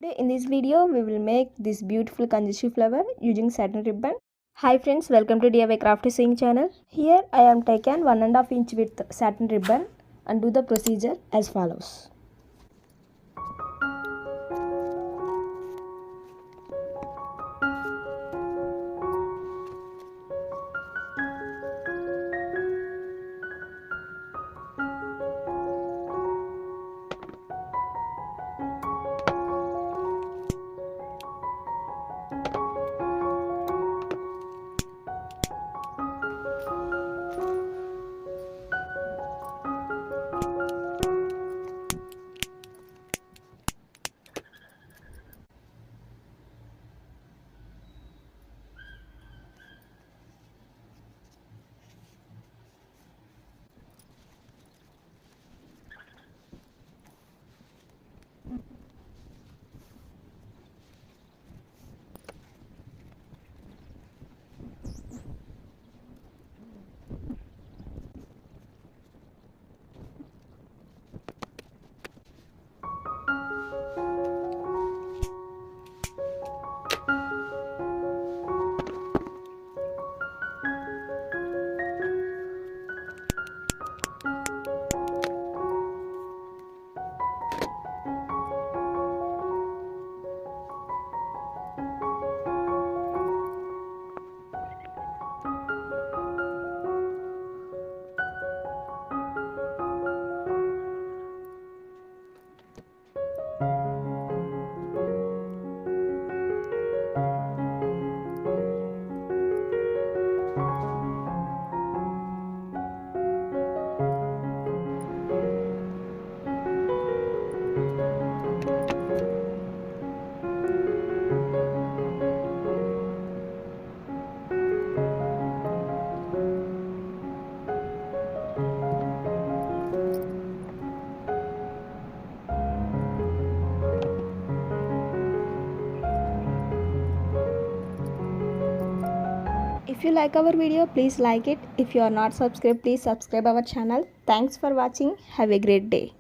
Today in this video we will make this beautiful kanzashi flower using satin ribbon. Hi friends, welcome to DIY Crafty Sewing channel. Here I am taken 1.5 inch width satin ribbon and do the procedure as follows. If you like our video, please like it. If you are not subscribed, please subscribe our channel. Thanks for watching. Have a great day.